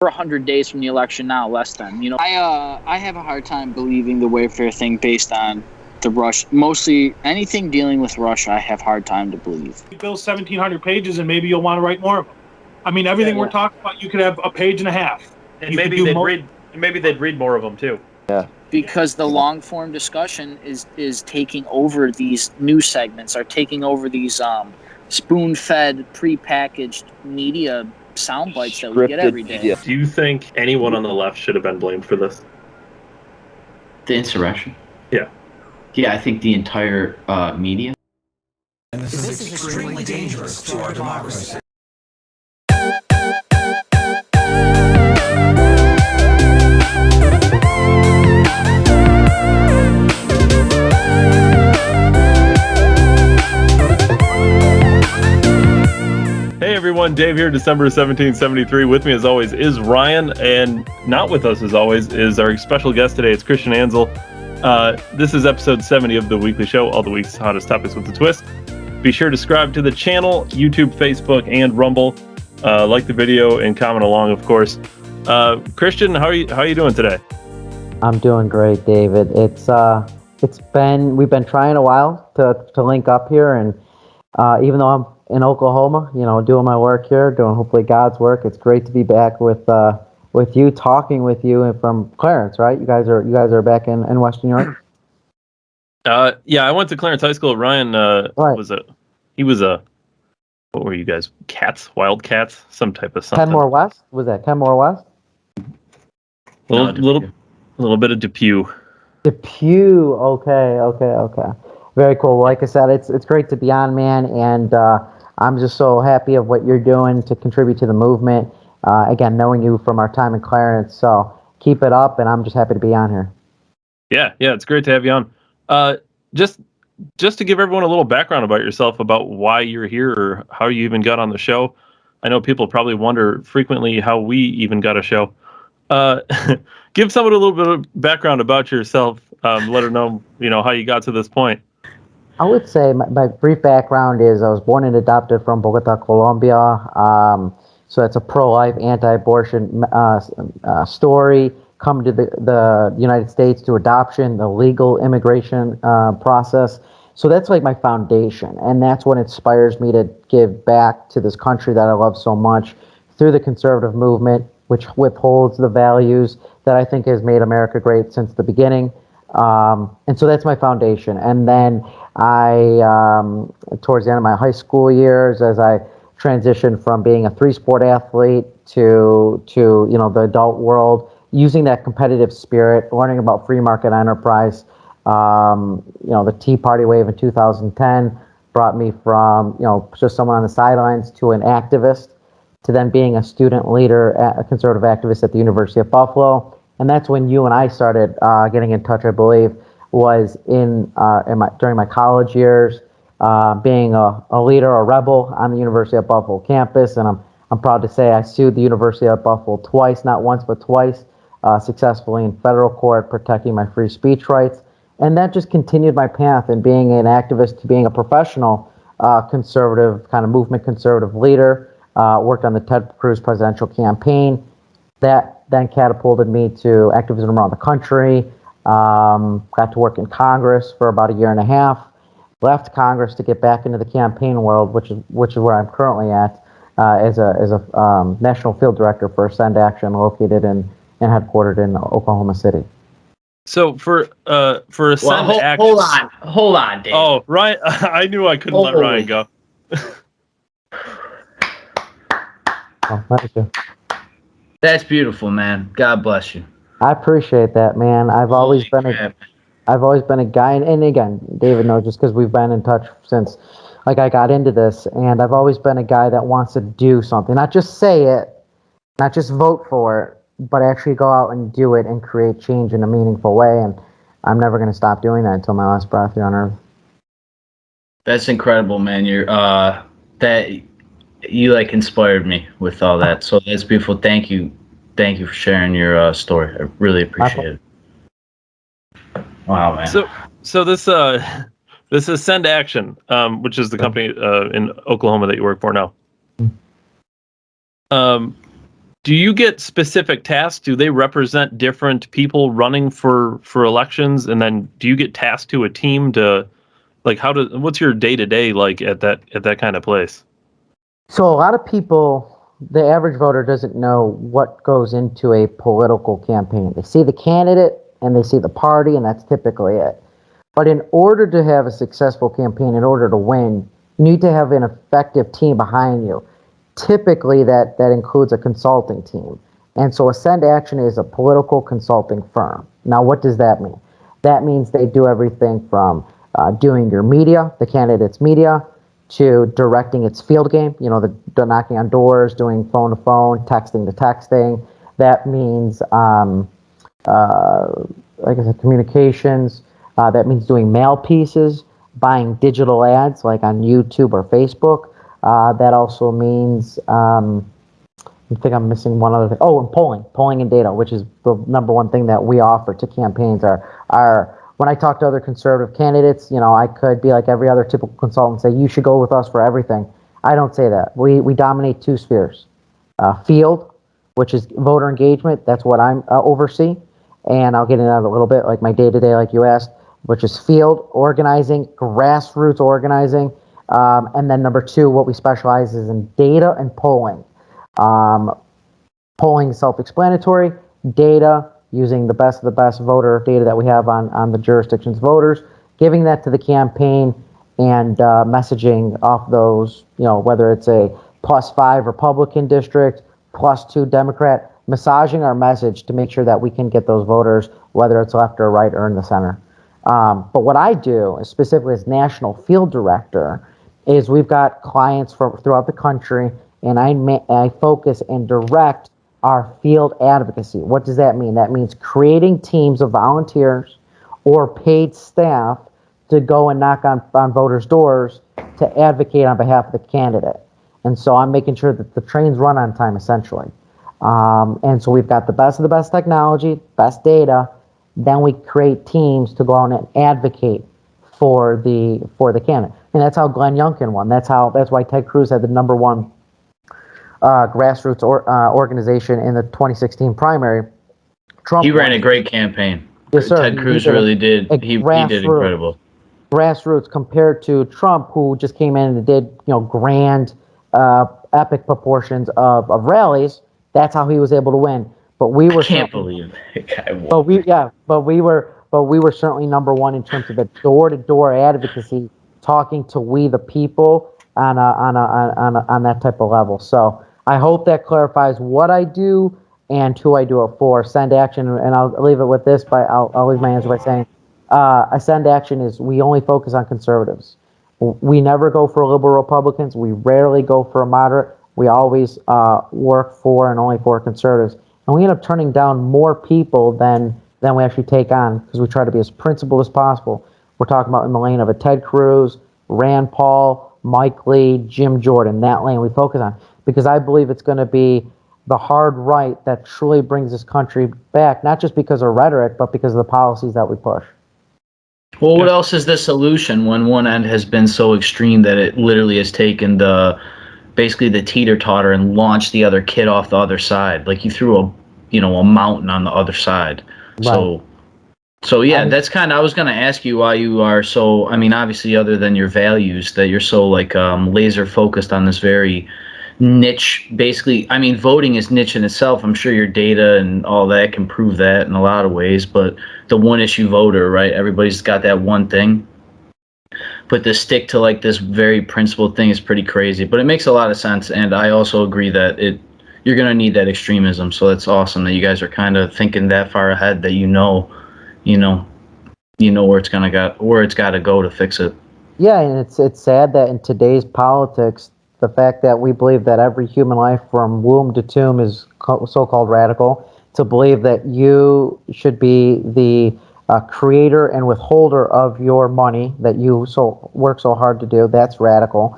We're 100 days from the election now, less than. I have a hard time believing the Wayfair thing based on the Russia. Mostly anything dealing with Russia, I have a hard time to believe. You fill 1,700 pages, and maybe you'll want to write more of them. I mean, everything we're talking about, you could have a page and a half. And maybe they'd read more of them too. Yeah. Because the long form discussion is taking over these news segments, are taking over these spoon-fed, prepackaged media sound bites that we get every day. Media. Do you think anyone on the left should have been blamed for this? The insurrection? Yeah. Yeah, I think the entire media. And this is extremely dangerous to our democracy. Hey everyone, Dave here, December 1773. With me as always is Ryan, and not with us as always is our special guest today. It's Christian Ansel. This is episode 70 of the weekly show, all the week's hottest topics with a twist. Be sure to subscribe to the channel, YouTube, Facebook, and Rumble. Like the video and comment along, of course. Christian, how are you doing today? I'm doing great, David. We've been trying a while to link up here, and even though I'm in Oklahoma, doing my work here, doing hopefully God's work, it's great to be back with you, talking with you, and from Clarence, right? You guys are back in Western New York. Yeah, I went to Clarence High School. Ryan Right. what were you guys? Wildcats, some type of something. Kenmore West? Was that Kenmore West? Little bit of Depew. Depew. Okay. Very cool. Like I said, it's great to be on, man, and I'm just so happy of what you're doing to contribute to the movement. Again, knowing you from our time in Clarence, so keep it up, and I'm just happy to be on here. Yeah, it's great to have you on. Just to give everyone a little background about yourself, about why you're here or how you even got on the show. I know people probably wonder frequently how we even got a show. Give someone a little bit of background about yourself. Let her know, how you got to this point. I would say my brief background is I was born and adopted from Bogota, Colombia. So it's a pro-life, anti-abortion story. Come to the United States through adoption, the legal immigration process. So that's like my foundation, and that's what inspires me to give back to this country that I love so much through the conservative movement, which withholds the values that I think has made America great since the beginning. And so that's my foundation. And then towards the end of my high school years, as I transitioned from being a three-sport athlete to the adult world, using that competitive spirit, learning about free market enterprise. The Tea Party wave in 2010 brought me from just someone on the sidelines to an activist, to then being a student leader, a conservative activist at the University of Buffalo. And that's when you and I started getting in touch, I believe, was during my college years, being a leader, a rebel on the University of Buffalo campus. And I'm proud to say I sued the University of Buffalo twice, not once, but twice, successfully in federal court, protecting my free speech rights. And that just continued my path in being an activist to being a professional conservative, kind of movement conservative leader. Worked on the Ted Cruz presidential campaign. That then catapulted me to activism around the country. Got to work in Congress for about a year and a half. Left Congress to get back into the campaign world, which is where I'm currently at as a national field director for Send Action, located and headquartered in Oklahoma City. So for Send Action. Hold on, Dave. Oh, Ryan, I knew I couldn't let Ryan go. Oh, thank you. That's beautiful, man. God bless you. I appreciate that, man. I've always been a guy, and again, David knows, just because we've been in touch since, I got into this, and I've always been a guy that wants to do something, not just say it, not just vote for it, but actually go out and do it and create change in a meaningful way. And I'm never going to stop doing that until my last breath here on earth. That's incredible, man. You inspired me with all that. So that's beautiful. Thank you for sharing your story. I really appreciate it. Wow, man. So this is Send Action, which is the company in Oklahoma that you work for now. Do you get specific tasks? Do they represent different people running for elections? And then do you get tasked to a team to, like, what's your day-to-day like at that kind of place? So a lot of people, the average voter doesn't know what goes into a political campaign. They see the candidate and they see the party, and that's typically it. But in order to have a successful campaign, in order to win, you need to have an effective team behind you. Typically, that includes a consulting team. And so Ascend Action is a political consulting firm. Now, what does that mean? That means they do everything from doing your media, the candidate's media, to directing its field game, the knocking on doors, doing phone to phone, texting to texting. That means, like I said, communications. That means doing mail pieces, buying digital ads like on YouTube or Facebook. That also means, I think I'm missing one other thing. Oh, and polling and data, which is the number one thing that we offer to campaigns. When I talk to other conservative candidates, I could be like every other typical consultant and say, you should go with us for everything. I don't say that. We dominate two spheres. Field, which is voter engagement. That's what I'm oversee. And I'll get into that a little bit, like my day-to-day, like you asked, which is field organizing, grassroots organizing. And then number two, what we specialize is in data and polling. Polling self-explanatory, data using the best of the best voter data that we have on the jurisdiction's voters, giving that to the campaign and messaging off those, whether it's a +5 Republican district, +2 Democrat, massaging our message to make sure that we can get those voters, whether it's left or right or in the center. But what I do, specifically as national field director, is we've got clients from throughout the country, and I focus and direct our field advocacy. What does that mean? That means creating teams of volunteers or paid staff to go and knock on voters' doors to advocate on behalf of the candidate. And so I'm making sure that the trains run on time, essentially. And so we've got the best of the best technology, best data. Then we create teams to go out and advocate for the candidate. And that's how Glenn Youngkin won. That's why Ted Cruz had the #1 grassroots organization in the 2016 primary. He ran a great campaign. Yes, sir. Ted Cruz really did. He did incredible. Grassroots compared to Trump, who just came in and did grand, epic proportions of rallies. That's how he was able to win. But we were. I can't believe that guy won. But we were certainly #1 in terms of the door-to-door advocacy, talking to we the people on that type of level. So I hope that clarifies what I do and who I do it for. Ascend Action, and I'll leave it with this. I'll leave my answer by saying, Ascend Action is we only focus on conservatives. We never go for liberal Republicans. We rarely go for a moderate. We always work for and only for conservatives. And we end up turning down more people than we actually take on because we try to be as principled as possible. We're talking about in the lane of a Ted Cruz, Rand Paul, Mike Lee, Jim Jordan, that lane we focus on. Because I believe it's going to be the hard right that truly brings this country back, not just because of rhetoric, but because of the policies that we push. Well, what else is the solution when one end has been so extreme that it literally has taken basically the teeter-totter and launched the other kid off the other side? Like you threw a mountain on the other side. Right. So yeah, that's kind of, I was going to ask you why you are so, obviously other than your values, that you're so laser focused on this very niche, basically. Voting is niche in itself. I'm sure your data and all that can prove that in a lot of ways, but the one issue voter, right? Everybody's got that one thing. But to stick to this very principled thing is pretty crazy, but it makes a lot of sense. And I also agree that you're going to need that extremism. So that's awesome that you guys are kind of thinking that far ahead, that you know where it's got to go to fix it. Yeah, and it's sad that in today's politics, the fact that we believe that every human life from womb to tomb is so-called radical, to believe that you should be the creator and withholder of your money that you work so hard to do, that's radical.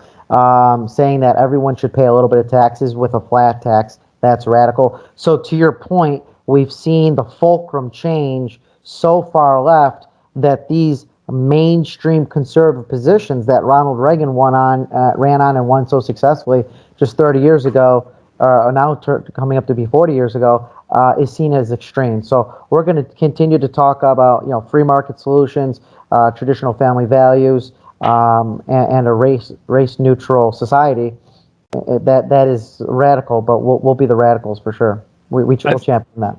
Saying that everyone should pay a little bit of taxes with a flat tax, that's radical. So to your point, we've seen the fulcrum change so far left that these mainstream conservative positions that Ronald Reagan ran on and won so successfully just 30 years ago coming up to be 40 years ago, is seen as extreme. So we're going to continue to talk about free market solutions, traditional family values, and a race neutral society. That is radical, but we'll be the radicals for sure. We'll champion that.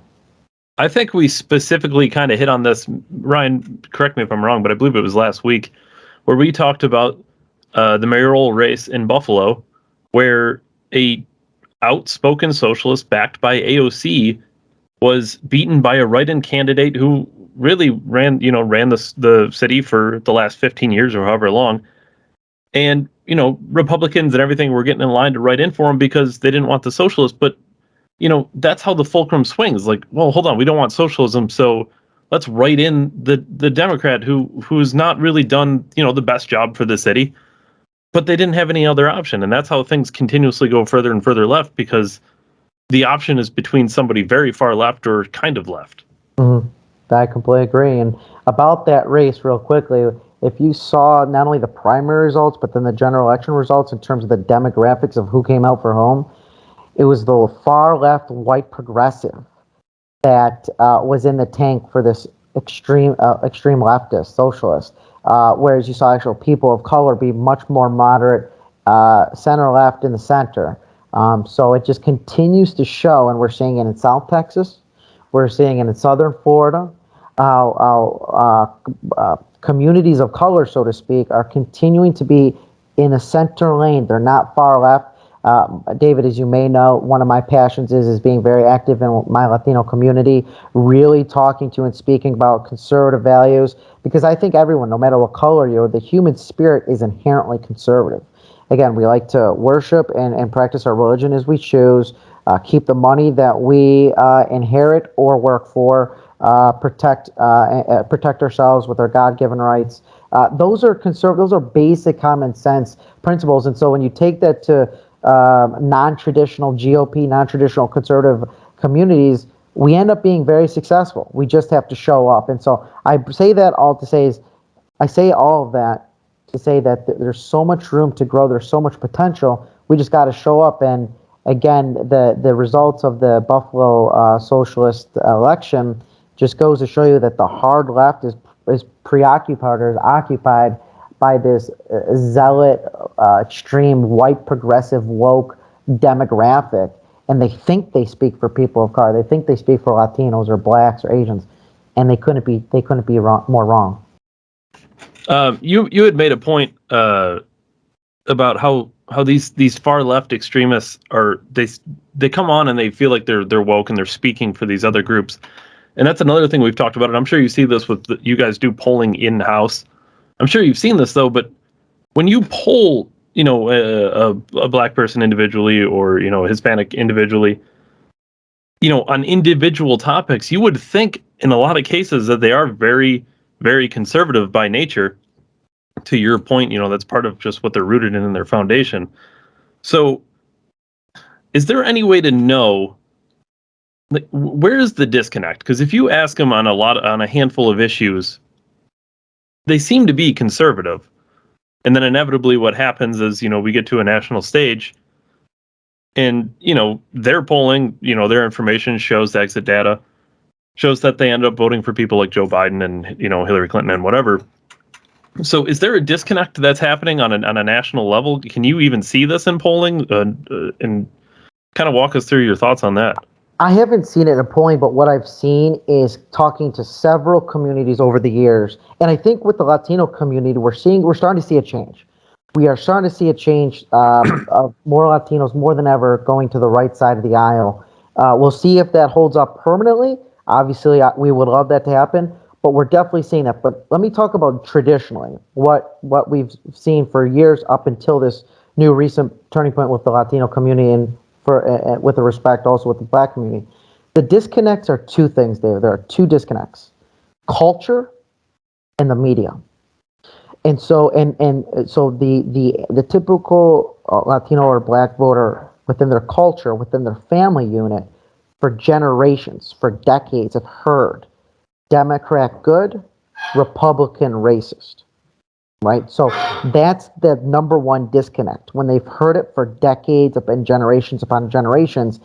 I think we specifically kind of hit on this. Ryan, correct me if I'm wrong, but I believe it was last week where we talked about the mayoral race in Buffalo, where a outspoken socialist backed by AOC was beaten by a write-in candidate who really ran the city for the last 15 years or however long. And, Republicans and everything were getting in line to write in for him because they didn't want the socialists. But, that's how the fulcrum swings. Like, well, hold on, we don't want socialism, so let's write in the Democrat who's not really done, the best job for the city. But they didn't have any other option. And that's how things continuously go further and further left, because the option is between somebody very far left or kind of left. Mm-hmm. I completely agree. And about that race, real quickly, if you saw not only the primary results, but then the general election results in terms of the demographics of who came out for whom, it was the far left white progressive that was in the tank for this extreme leftist socialist, whereas you saw actual people of color be much more moderate, center left in the center. So it just continues to show, and we're seeing it in South Texas, we're seeing it in Southern Florida, communities of color, so to speak, are continuing to be in a center lane. They're not far left. David, as you may know, one of my passions is being very active in my Latino community, really talking to and speaking about conservative values, because I think everyone, no matter what color you're, the human spirit is inherently conservative. Again, we like to worship and practice our religion as we choose, keep the money that we inherit or work for, protect ourselves with our God-given rights. Those are those are basic common sense principles. And so when you take that to non-traditional GOP, non-traditional conservative communities, we end up being very successful. We just have to show up. And so I say that all to say is, I say all of that to say that there's so much room to grow. There's so much potential. We just got to show up. And again, the results of the Buffalo socialist election just goes to show you that the hard left is preoccupied or is occupied by this zealot, extreme white progressive woke demographic, and they think they speak for people of color. They think they speak for Latinos or blacks or Asians, and they couldn't be more wrong. You had made a point about how these far left extremists they come on and they feel like they're woke and they're speaking for these other groups, and that's another thing we've talked about. And I'm sure you see this with you guys do polling in house. I'm sure you've seen this though, but when you poll, a black person individually or a Hispanic individually, on individual topics, you would think in a lot of cases that they are very, very conservative by nature. To your point, that's part of just what they're rooted in their foundation. So, is there any way to know, like, where is the disconnect? Because if you ask them on a handful of issues, they seem to be conservative. And then inevitably what happens is, we get to a national stage and, their polling, their information shows, the exit data shows that they end up voting for people like Joe Biden and, Hillary Clinton and whatever. So is there a disconnect that's happening on a national level? Can you even see this in polling? And kind of walk us through your thoughts on that. I haven't seen it in polling, but what I've seen is talking to several communities over the years. And I think with the Latino community, we're starting to see a change. We are starting to see a change of more Latinos more than ever going to the right side of the aisle. We'll see if that holds up permanently. Obviously, we would love that to happen, but we're definitely seeing that. But let me talk about traditionally what we've seen for years up until this new recent turning point with the Latino community and with the respect also with the black community. The disconnects are two things, David. There are two disconnects: culture and the media. And so so the typical Latino or black voter within their culture, within their family unit, for generations, for decades, have heard Democrat good, Republican racist. right? So that's the number one disconnect. When they've heard it for decades and generations upon generations,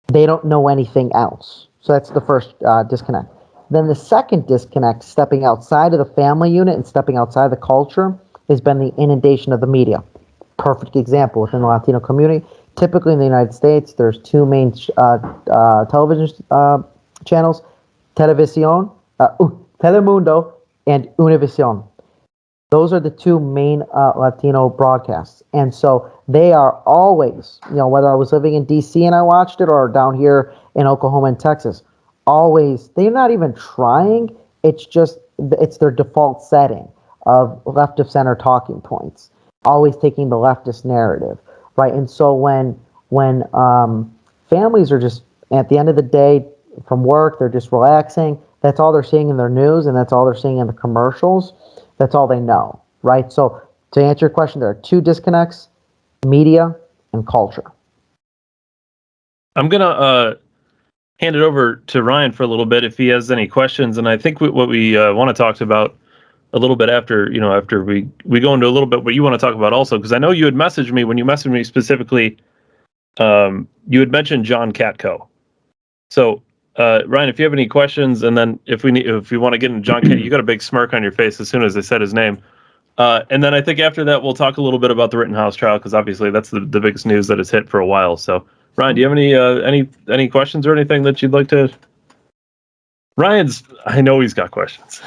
they don't know anything else. So that's the first disconnect. Then the second disconnect, stepping outside of the family unit and stepping outside the culture, has been the inundation of the media. Perfect example within the Latino community. Typically in the United States, there's two main television channels, Televisión, Telemundo, and Univision. Those are the two main Latino broadcasts. And so they are always, whether I was living in D.C. and I watched it or down here in Oklahoma and Texas, always, they're not even trying. It's their default setting of left of center talking points, always taking the leftist narrative, right? And so when families are just, at the end of the day, from work, they're just relaxing, that's all they're seeing in their news and that's all they're seeing in the commercials. That's all they know, right? So to answer your question, there are two disconnects, media and culture. I'm going to hand it over to Ryan for a little bit if he has any questions. And I think what we want to talk about a little bit after we go into a little bit what you want to talk about also, because I know you had messaged me, when you messaged me specifically, you had mentioned John Katko. So Ryan, if you have any questions, and then if you want to get into John Katko, you got a big smirk on your face as soon as I said his name. And then I think after that, we'll talk a little bit about the Rittenhouse trial, because obviously that's the biggest news that has hit for a while. So Ryan, do you have any questions or anything that you'd like to? I know he's got questions.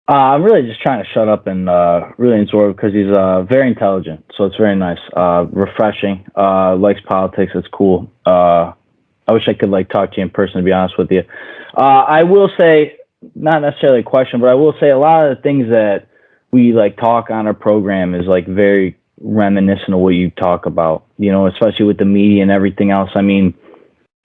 I'm really just trying to shut up and really absorb, because he's very intelligent. So it's very nice, refreshing. Likes politics. It's cool. I wish I could talk to you in person, to be honest with you. I will say, not necessarily a question, but I will say a lot of the things that we talk on our program is very reminiscent of what you talk about, especially with the media and everything else. I mean,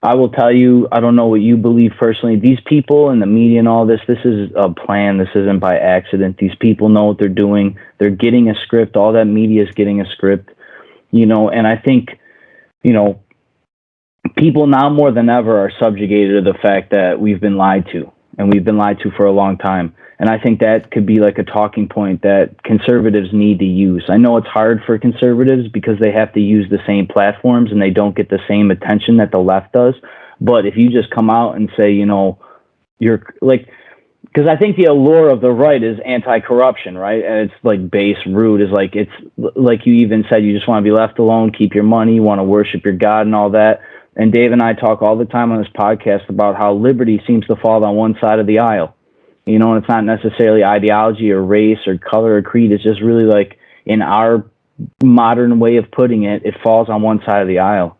I will tell you, I don't know what you believe personally. These people in the media and all this is a plan. This isn't by accident. These people know what they're doing. They're getting a script. All that media is getting a script, and I think, people now more than ever are subjugated to the fact that we've been lied to, and we've been lied to for a long time. And I think that could be a talking point that conservatives need to use. I know it's hard for conservatives because they have to use the same platforms and they don't get the same attention that the left does. But if you just come out and say, you're because I think the allure of the right is anti-corruption, right? And it's base, rude, is it's like you even said, you just want to be left alone, keep your money, you want to worship your God and all that. And Dave and I talk all the time on this podcast about how liberty seems to fall on one side of the aisle. And it's not necessarily ideology or race or color or creed. It's just really in our modern way of putting it, it falls on one side of the aisle.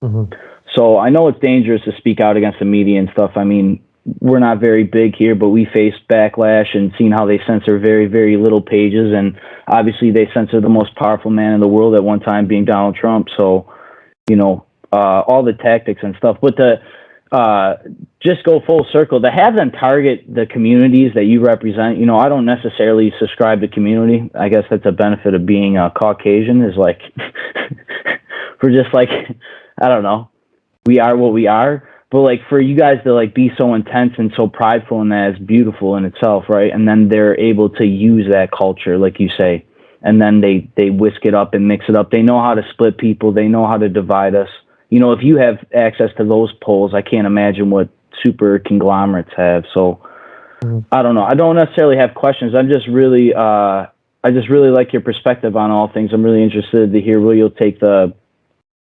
Mm-hmm. So I know it's dangerous to speak out against the media and stuff. I mean, we're not very big here, but we faced backlash and seen how they censor very, very little pages. And obviously they censor the most powerful man in the world at one time, being Donald Trump. So, all the tactics and stuff. But just go full circle, to have them target the communities that you represent. I don't necessarily subscribe to community. I guess that's a benefit of being Caucasian, is we're just I don't know, we are what we are. But for you guys to be so intense and so prideful in that is beautiful in itself, right? And then they're able to use that culture, like you say, and then they whisk it up and mix it up. They know how to split people. They know how to divide us. If you have access to those polls, I can't imagine what super conglomerates have. So I don't know. I don't necessarily have questions. I'm just really, I just really like your perspective on all things. I'm really interested to hear where you'll take the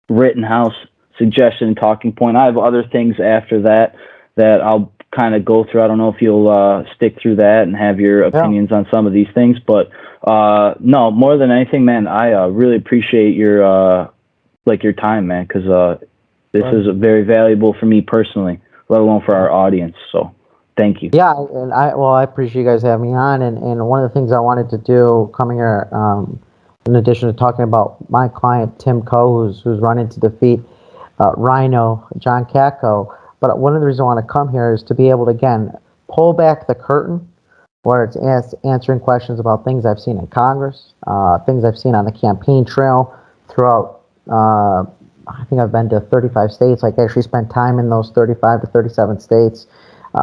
Rittenhouse suggestion and talking point. I have other things after that I'll kind of go through. I don't know if you'll stick through that and have your opinions on some of these things, but no, more than anything, man, I really appreciate your your time, man, because this is very valuable for me personally, let alone for our audience. So thank you. Yeah, and I appreciate you guys having me on, and one of the things I wanted to do coming here, in addition to talking about my client Tim Coe, who's running to defeat Rhino John Katko, but one of the reasons I want to come here is to be able to again pull back the curtain, where it's answering questions about things I've seen in Congress, things I've seen on the campaign trail throughout. I think I've been to 35 states. I actually spent time in those 35 to 37 states.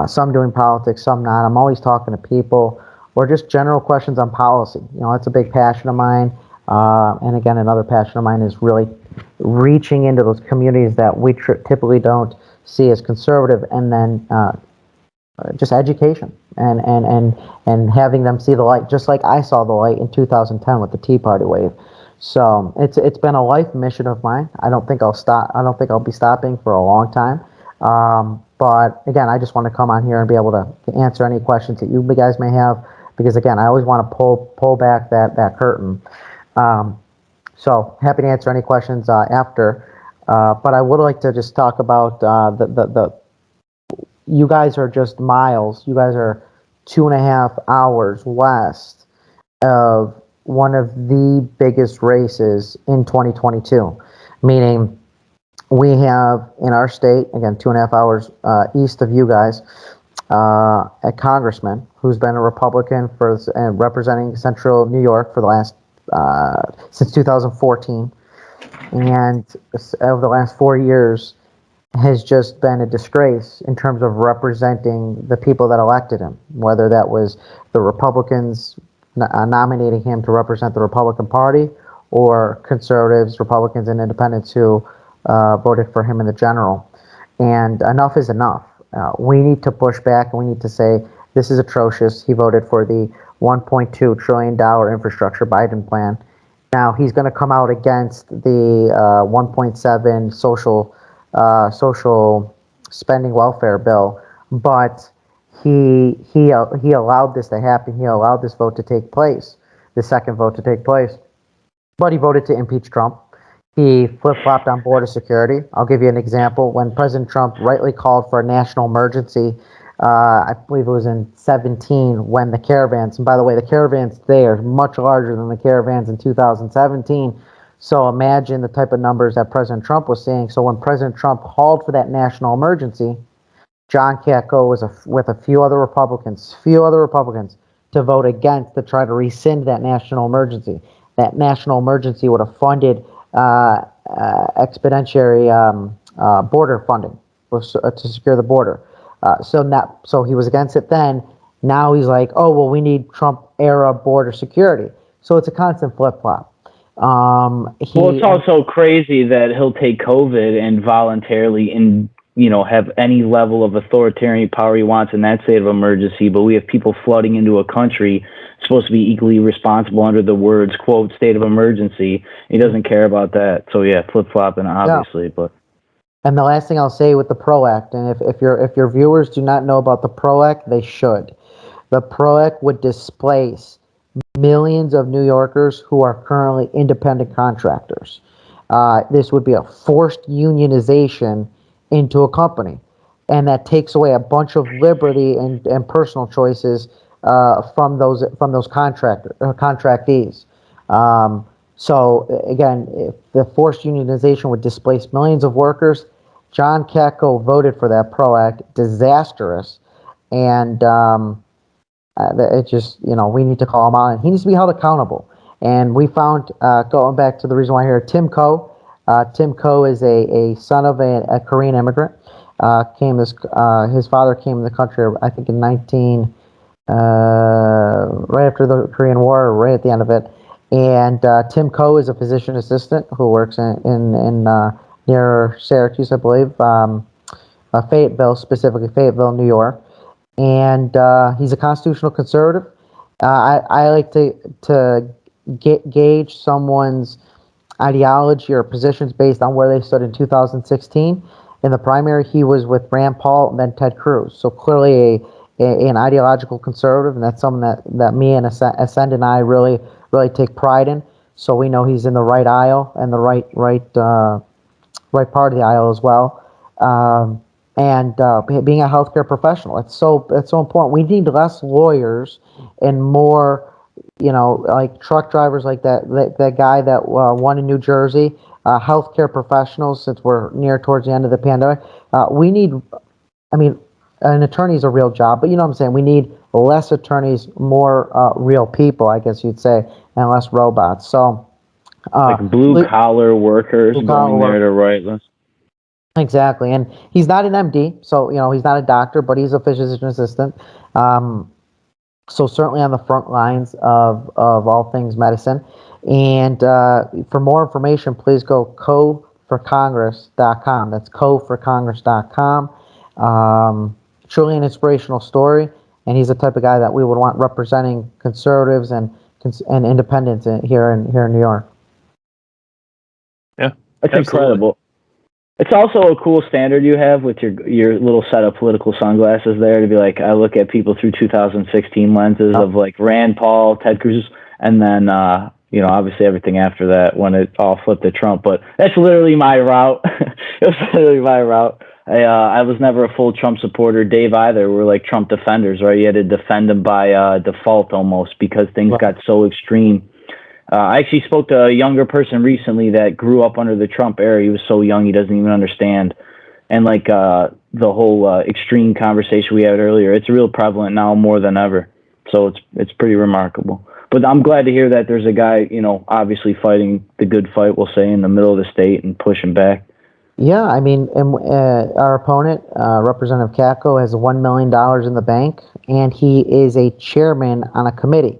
Some doing politics, some not. I'm always talking to people, or just general questions on policy. It's a big passion of mine. And again, another passion of mine is really reaching into those communities that we typically don't see as conservative, and then just education and having them see the light, just like I saw the light in 2010 with the Tea Party wave. So it's been a life mission of mine. I don't think I'll stop. I don't think I'll be stopping for a long time. But again, I just want to come on here and be able to answer any questions that you guys may have, because again, I always want to pull back that curtain. So happy to answer any questions after. But I would like to just talk about the you guys are just miles. You guys are 2.5 hours west of one of the biggest races in 2022, meaning we have in our state, again, 2.5 hours east of you guys, a congressman who's been a Republican and representing Central New York for the last since 2014, and over the last 4 years has just been a disgrace in terms of representing the people that elected him, whether that was the Republicans nominating him to represent the Republican Party, or conservatives, Republicans, and independents who voted for him in the general. And enough is enough. We need to push back, and we need to say, this is atrocious. He voted for the $1.2 trillion infrastructure Biden plan. Now he's going to come out against the 1.7 social spending welfare bill, but he allowed this to happen. He allowed this vote to take place, the second vote to take place. But he voted to impeach Trump. He flip-flopped on border security. I'll give you an example. When President Trump rightly called for a national emergency, I believe it was in 2017, when the caravans, and by the way, the caravans today are much larger than the caravans in 2017. So imagine the type of numbers that President Trump was seeing. So when President Trump called for that national emergency, John Katko was with a few other Republicans, to vote against, to try to rescind that national emergency. That national emergency would have funded exponentiary border funding to secure the border. So he was against it then. Now he's like, oh, well, we need Trump-era border security. So it's a constant flip-flop. Well, it's also crazy that he'll take COVID and voluntarily have any level of authoritarian power he wants in that state of emergency, but we have people flooding into a country supposed to be equally responsible under the words, quote, state of emergency. He doesn't care about that. So yeah, flip-flopping, obviously. Yeah. And the last thing I'll say with the PRO Act, and if your viewers do not know about the PRO Act, they should. The PRO Act would displace millions of New Yorkers who are currently independent contractors. This would be a forced unionization into a company, and that takes away a bunch of liberty and personal choices from those contractees. So again, if the forced unionization would displace millions of workers, John Katko voted for that PRO Act. Disastrous, and it just, we need to call him out, and he needs to be held accountable. And we found, going back to the reason why I'm here, Tim Coe. Tim Coe is a son of a Korean immigrant. His father came in the country, I think, in right after the Korean War, right at the end of it. And Tim Coe is a physician assistant who works in near Syracuse, I believe, Fayetteville, specifically Fayetteville, New York. And he's a constitutional conservative. I like to gauge someone's ideology or positions based on where they stood in 2016. In the primary, he was with Rand Paul and then Ted Cruz. So clearly an ideological conservative, and that's something that me and Ascend and I really take pride in. So we know he's in the right aisle and the right part of the aisle as well. And being a healthcare professional, it's so important. We need less lawyers and more, like truck drivers, like that guy that won in New Jersey. Healthcare professionals, since we're near towards the end of the pandemic, we need. I mean, an attorney is a real job, but you know what I'm saying. We need less attorneys, more real people, I guess you'd say, and less robots. So, like blue collar workers going there to write lists. Exactly, and he's not an MD, so he's not a doctor, but he's a physician assistant. So certainly on the front lines of all things medicine. And for more information, please go coforcongress.com. That's coforcongress.com. Truly an inspirational story, and he's the type of guy that we would want representing conservatives and independents here in New York. Yeah, that's absolutely incredible. It's also a cool standard you have with your little set of political sunglasses there to be like, I look at people through 2016 lenses of like Rand Paul, Ted Cruz, and then obviously everything after that when it all flipped to Trump. But that's literally my route. It was literally my route. I was never a full Trump supporter. Dave either. We're like Trump defenders, right? You had to defend him by default almost because things got so extreme. I actually spoke to a younger person recently that grew up under the Trump era. He was so young he doesn't even understand. And like the whole extreme conversation we had earlier, it's real prevalent now more than ever. So it's pretty remarkable. But I'm glad to hear that there's a guy, obviously fighting the good fight, we'll say, in the middle of the state and pushing back. Yeah, I mean, our opponent, Representative Katko, has $1 million in the bank, and he is a chairman on a committee.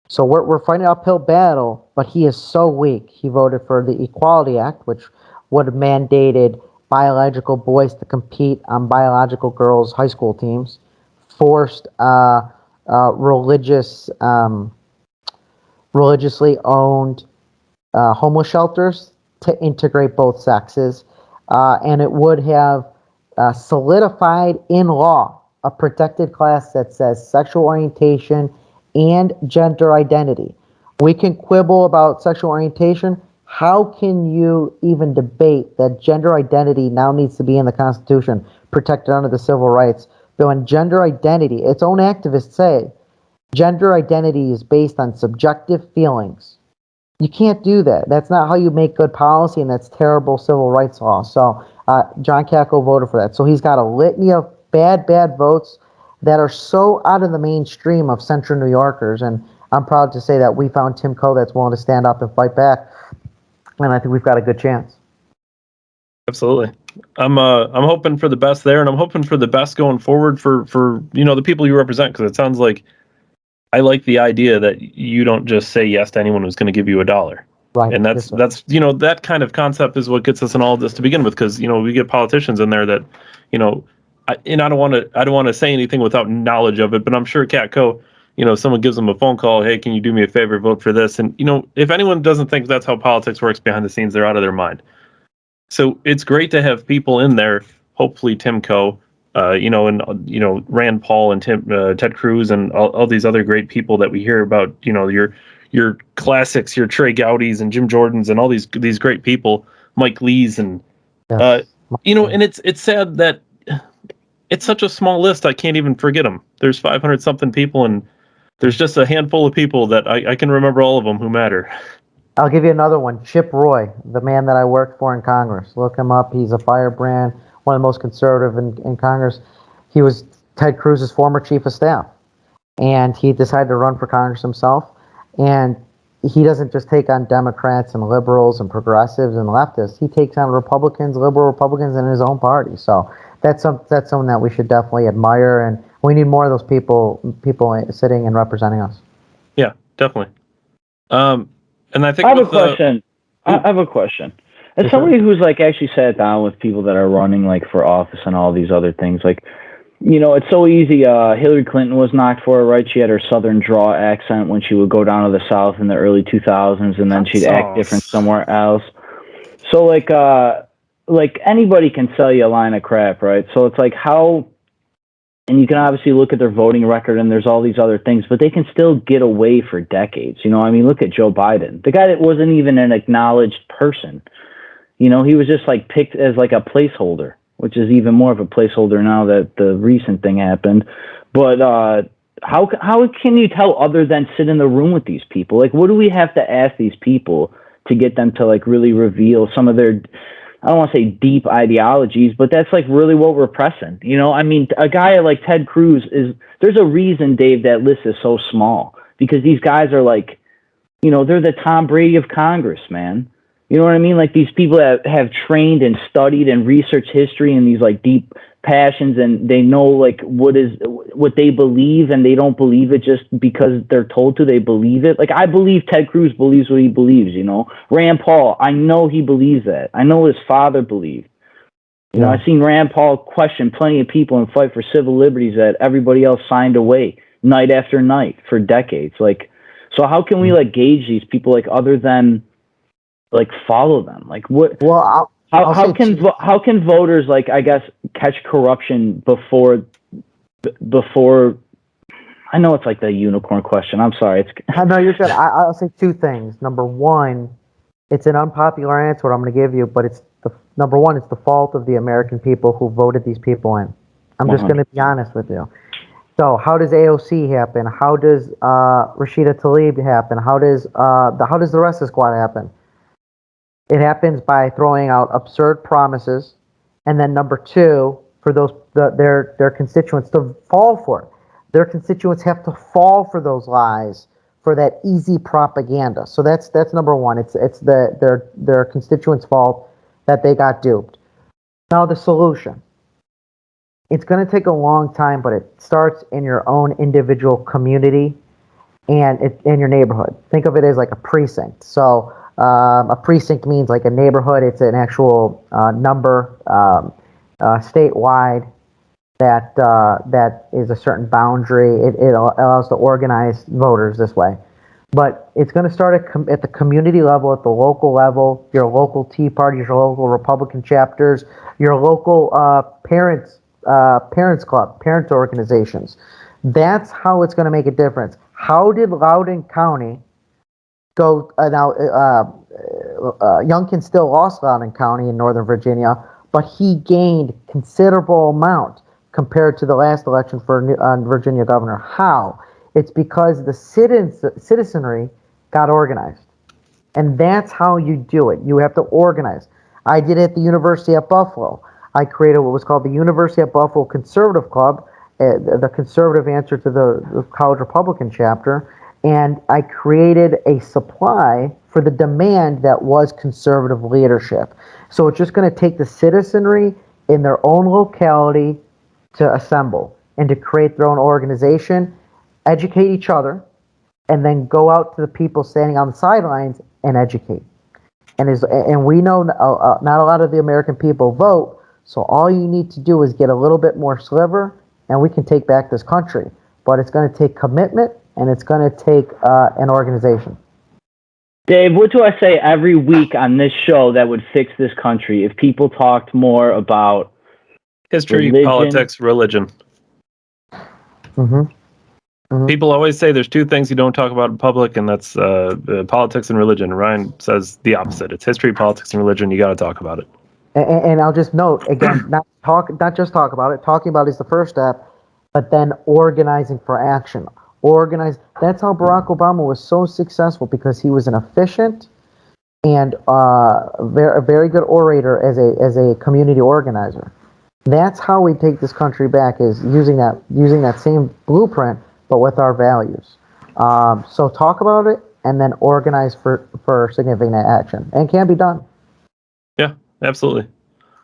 So we're fighting an uphill battle, but he is so weak. He voted for the Equality Act, which would have mandated biological boys to compete on biological girls' high school teams, forced religiously owned homeless shelters to integrate both sexes, and it would have solidified in law a protected class that says sexual orientation and gender identity. We can quibble about sexual orientation. How can you even debate that gender identity now needs to be in the Constitution, protected under the Civil Rights Bill? And gender identity, its own activists say, gender identity is based on subjective feelings. You can't do that. That's not how you make good policy, and that's terrible civil rights law. So John Katko voted for that. So he's got a litany of bad votes that are so out of the mainstream of Central New Yorkers. And I'm proud to say that we found Tim Coe that's willing to stand up and fight back. And I think we've got a good chance. Absolutely. I'm hoping for the best there, and I'm hoping for the best going forward for the people you represent, because it sounds like I like the idea that you don't just say yes to anyone who's going to give you $1. Right. And that's that kind of concept is what gets us in all of this to begin with, because we get politicians in there that I don't want to say anything without knowledge of it, but I'm sure Katko, someone gives them a phone call, hey, can you do me a favor, vote for this? And if anyone doesn't think that's how politics works behind the scenes, they're out of their mind. So it's great to have people in there, hopefully Tim Coe, and Rand Paul and Ted Cruz and all these other great people that we hear about, your classics, your Trey Gowdys and Jim Jordans and all these great people, Mike Lees and and it's sad that it's such a small list. I can't even forget them. There's 500 something people, and there's just a handful of people that I can remember all of them who matter. I'll give you another one. Chip Roy, the man that I worked for in Congress. Look him up. He's a firebrand, one of the most conservative in Congress. He was Ted Cruz's former chief of staff, and he decided to run for Congress himself. And he doesn't just take on Democrats and liberals and progressives and leftists. He takes on liberal Republicans in his own party. So that's something that we should definitely admire, and we need more of those people sitting and representing us. Yeah, definitely. And I think I have a question. I have a question. As somebody who's like actually sat down with people that are running like for office and all these other things, like, it's so easy. Hillary Clinton was knocked for it, right? She had her Southern draw accent when she would go down to the South in the early 2000s, and then she'd act different somewhere else. So like anybody can sell you a line of crap, right? So it's like how, and you can obviously look at their voting record and there's all these other things, but they can still get away for decades. Look at Joe Biden, the guy that wasn't even an acknowledged person. He was just like picked as like a placeholder, which is even more of a placeholder now that the recent thing happened. But how can you tell other than sit in the room with these people? Like, what do we have to ask these people to get them to like really reveal some of their, I don't want to say deep ideologies, but that's like really what we're pressing. A guy like Ted Cruz there's a reason, Dave, that list is so small, because these guys are like, they're the Tom Brady of Congress, man. You know what I mean? Like these people that have trained and studied and researched history and these like deep passions, and they know like what they believe, and they don't believe it just because they're told to. They believe it. Like I believe Ted Cruz believes what he believes. You know, Rand Paul, I know he believes that. I know his father believed. You know, I've seen Rand Paul question plenty of people and fight for civil liberties that everybody else signed away night after night for decades. Like, so how can we like gauge these people like other than like follow them? Like what? Well, how can voters like I guess catch corruption before? I know it's like the unicorn question. I'm sorry. No, you're good. I'll say two things. Number one, it's an unpopular answer what I'm going to give you, but it's number one, it's the fault of the American people who voted these people in. I'm just going to be honest with you. So how does AOC happen? How does Rashida Tlaib happen? How does the rest of the squad happen? It happens by throwing out absurd promises, and then number two, for their constituents to fall for it. Their constituents have to fall for those lies, for that easy propaganda. So that's number one. It's their constituents' fault that they got duped. Now the solution. It's going to take a long time, but it starts in your own individual community and in your neighborhood. Think of it as like a precinct. So a precinct means like a neighborhood. It's an actual number statewide that is a certain boundary. It allows to organize voters this way. But it's going to start at the community level, at the local level, your local Tea Party, your local Republican chapters, your local parents club, parent organizations. That's how it's going to make a difference. How did Loudoun County go? Youngkin still lost Loudoun County in Northern Virginia, but he gained considerable amount compared to the last election for Virginia governor. How? It's because the citizenry got organized. And that's how you do it. You have to organize. I did it at the University at Buffalo. I created what was called the University at Buffalo Conservative Club, the conservative answer to the College Republican chapter, and I created a supply for the demand that was conservative leadership. So it's just going to take the citizenry in their own locality to assemble and to create their own organization, educate each other, and then go out to the people standing on the sidelines and educate. And we know not a lot of the American people vote, so all you need to do is get a little bit more sliver, and we can take back this country. But it's going to take commitment, and it's going to take an organization. Dave, what do I say every week on this show that would fix this country if people talked more about history, politics, religion? Mm-hmm. Mm-hmm. People always say there's two things you don't talk about in public, and that's politics and religion. Ryan says the opposite. It's history, politics, and religion. You got to talk about it. And I'll just note again, not just talk about it. Talking about it is the first step, but then organizing for action. That's how Barack Obama was so successful, because he was an efficient and a very good orator as a community organizer. That's how we take this country back, is using that same blueprint, but with our values. So talk about it and then organize for significant action, and it can be done. Yeah, absolutely.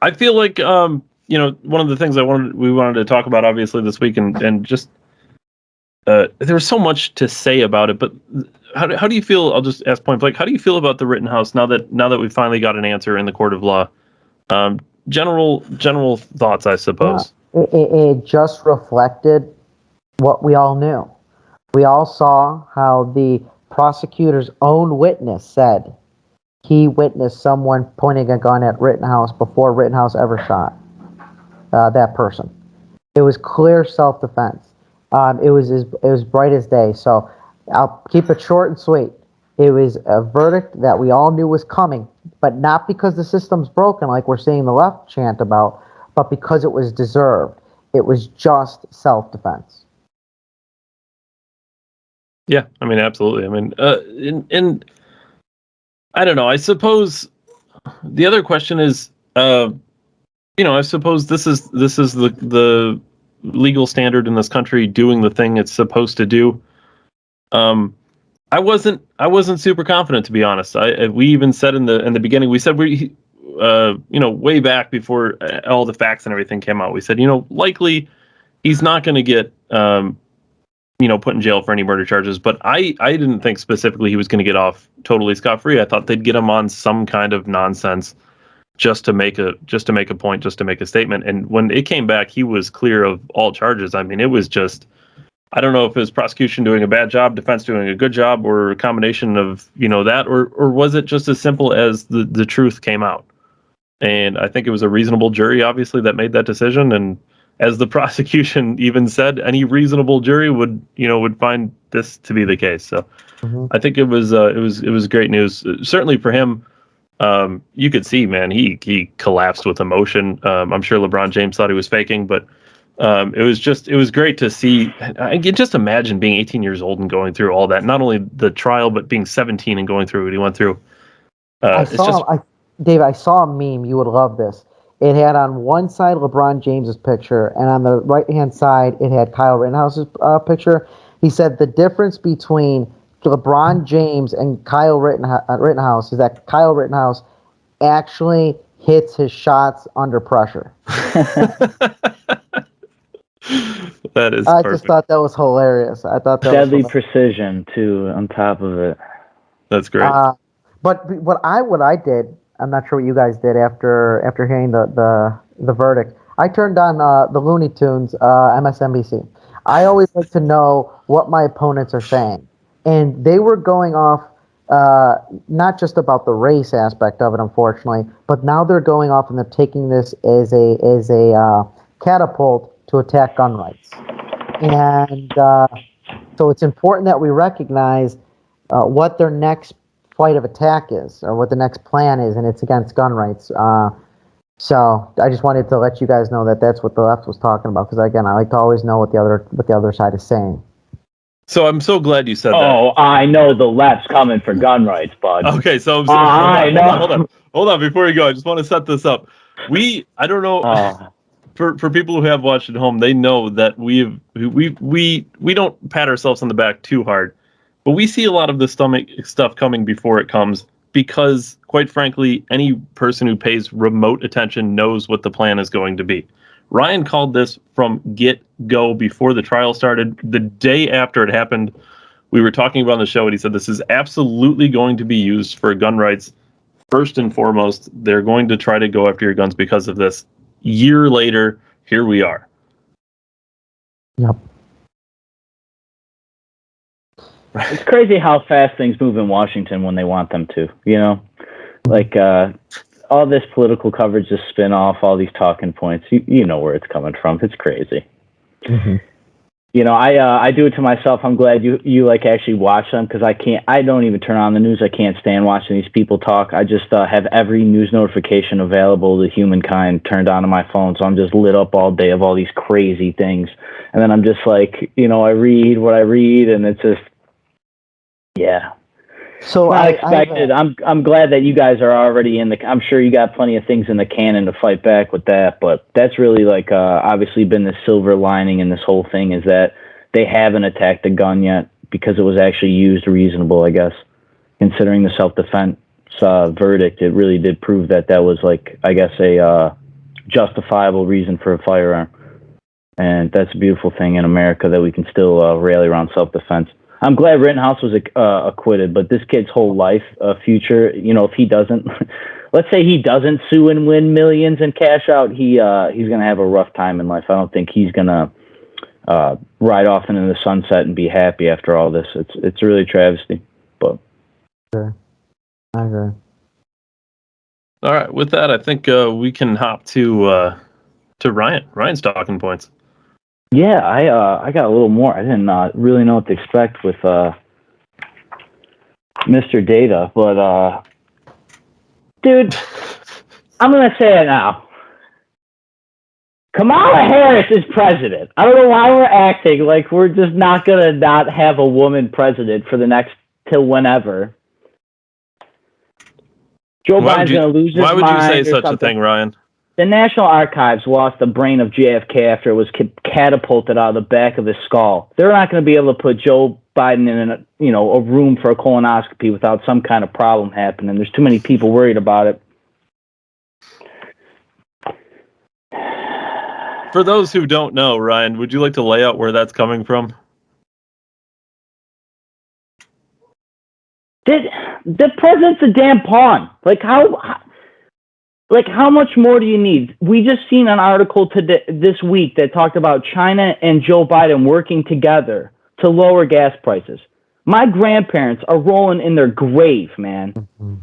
I feel like one of the things we wanted to talk about obviously this week, and just there was so much to say about it. But how do you feel? I'll just ask point blank. How do you feel about the Rittenhouse now that we finally got an answer in the court of law? General thoughts, I suppose. Yeah. It just reflected what we all knew. We all saw how the prosecutor's own witness said he witnessed someone pointing a gun at Rittenhouse before Rittenhouse ever shot that person. It was clear self-defense. It was bright as day. So I'll keep it short and sweet. It was a verdict that we all knew was coming, but not because the system's broken like we're seeing the left chant about, but because it was deserved. It was just self-defense. Yeah, I mean, absolutely. I mean, and I don't know. I suppose the other question is, I suppose this is the legal standard in this country doing the thing it's supposed to do. wasn't super confident, to be honest. We even said in the beginning, we said way back before all the facts and everything came out, we said, likely he's not going to get put in jail for any murder charges. But I didn't think specifically he was going to get off totally scot-free. I thought they'd get him on some kind of nonsense just to make a point, just to make a statement. And when it came back, he was clear of all charges. I mean, it was just, I don't know if it was prosecution doing a bad job, defense doing a good job, or a combination of that, or was it just as simple as the truth came out? And I think it was a reasonable jury, obviously, that made that decision. And as the prosecution even said, any reasonable jury would find this to be the case. So I think it was great news, certainly for him. You could see, man, he collapsed with emotion. I'm sure LeBron James thought he was faking, but it was great to see. I can just imagine being 18 years old and going through all that. Not only the trial, but being 17 and going through what he went through. Dave, I saw a meme. You would love this. It had on one side LeBron James's picture, and on the right-hand side, it had Kyle Rittenhouse's picture. He said the difference between LeBron James and Kyle Rittenhouse is that Kyle Rittenhouse actually hits his shots under pressure. That is I perfect. just thought that was hilarious. I thought that deadly was precision too on top of it. That's great. But what I did, I'm not sure what you guys did after hearing the verdict. I turned on the Looney Tunes MSNBC. I always like to know what my opponents are saying, and they were going off not just about the race aspect of it, unfortunately, but now they're going off and they're taking this as a catapult to attack gun rights. And so it's important that we recognize what their next flight of attack is, or what the next plan is, and it's against gun rights. So I just wanted to let you guys know that that's what the left was talking about, because again, I like to always know what the other side is saying. So I'm so glad you said that. Oh, I know the left's coming for gun rights, bud. Okay, so I know. Hold on, before you go, I just want to set this up. I don't know. For people who have watched at home, they know that we don't pat ourselves on the back too hard, but we see a lot of the stomach stuff coming before it comes, because quite frankly, any person who pays remote attention knows what the plan is going to be. Ryan called this from get-go before the trial started. The day after it happened, we were talking about on the show, and he said this is absolutely going to be used for gun rights. First and foremost, they're going to try to go after your guns because of this. Year later, here we are. Yep. It's crazy how fast things move in Washington when they want them to, like all this political coverage, this spin off, all these talking points, you know where it's coming from. It's crazy. Mm-hmm. I do it to myself. I'm glad you like actually watch them, because I don't even turn on the news. I can't stand watching these people talk. I just have every news notification available to humankind turned on my phone. So I'm just lit up all day of all these crazy things. And then I'm just like, I read what I read, and it's just, yeah. So not expected. I'm glad that you guys are already I'm sure you got plenty of things in the cannon to fight back with that, but that's really like obviously been the silver lining in this whole thing, is that they haven't attacked the gun yet, because it was actually used reasonable, I guess. Considering the self-defense verdict, it really did prove that was, like, I guess, a justifiable reason for a firearm. And that's a beautiful thing in America, that we can still rally around self-defense. I'm glad Rittenhouse was acquitted, but this kid's whole life, future, if he doesn't, let's say he doesn't sue and win millions and cash out, he's going to have a rough time in life. I don't think he's going to ride off into the sunset and be happy after all this. It's really a travesty. But sure. I agree. All right, with that, I think we can hop to Ryan. Ryan's talking points. Yeah, I got a little more. I didn't really know what to expect with Mr. Data, but dude, I'm gonna say it now. Kamala Harris is president. I don't know why we're acting like we're just not gonna not have a woman president for the next till whenever. Joe Biden's gonna lose his mind. Why would you say such a thing, Ryan? The National Archives lost the brain of JFK after it was catapulted out of the back of his skull. They're not going to be able to put Joe Biden in a room for a colonoscopy without some kind of problem happening. There's too many people worried about it. For those who don't know, Ryan, would you like to lay out where that's coming from? The president's a damn pawn. Like how much more do you need? We just seen an article this week that talked about China and Joe Biden working together to lower gas prices. My grandparents are rolling in their grave, man. Mm-hmm.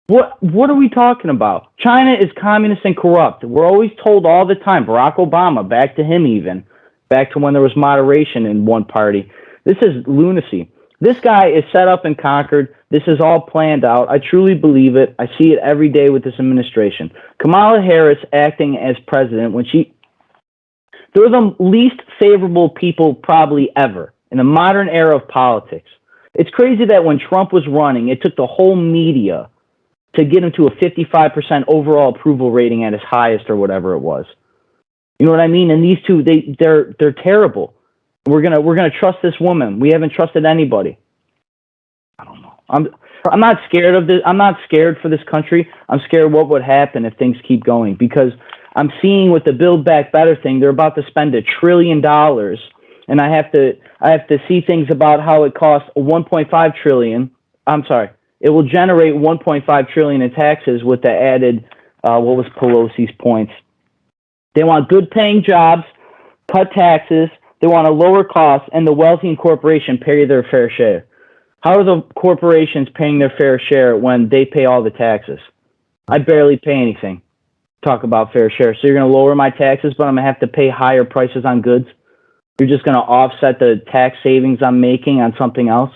What are we talking about? China is communist and corrupt. We're always told all the time, Barack Obama, back to him even, back to when there was moderation in one party. This is lunacy. This guy is set up and conquered. This is all planned out. I truly believe it. I see it every day with this administration. Kamala Harris acting as president they're the least favorable people probably ever in the modern era of politics. It's crazy that when Trump was running, it took the whole media to get him to a 55% overall approval rating at his highest or whatever it was. You know what I mean? And these two, they're terrible. We're gonna trust this woman. We haven't trusted anybody. I don't know. I'm not scared of this. I'm not scared for this country. I'm scared what would happen if things keep going, because I'm seeing with the Build Back Better thing, they're about to spend $1 trillion, and I have to see things about how it costs 1.5 trillion. I'm sorry. It will generate 1.5 trillion in taxes with the added, what was Pelosi's points? They want good paying jobs, cut taxes, they want a lower cost, and the wealthy and corporation pay their fair share. How are the corporations paying their fair share when they pay all the taxes? I barely pay anything. Talk about fair share. So you're going to lower my taxes, but I'm going to have to pay higher prices on goods? You're just going to offset the tax savings I'm making on something else?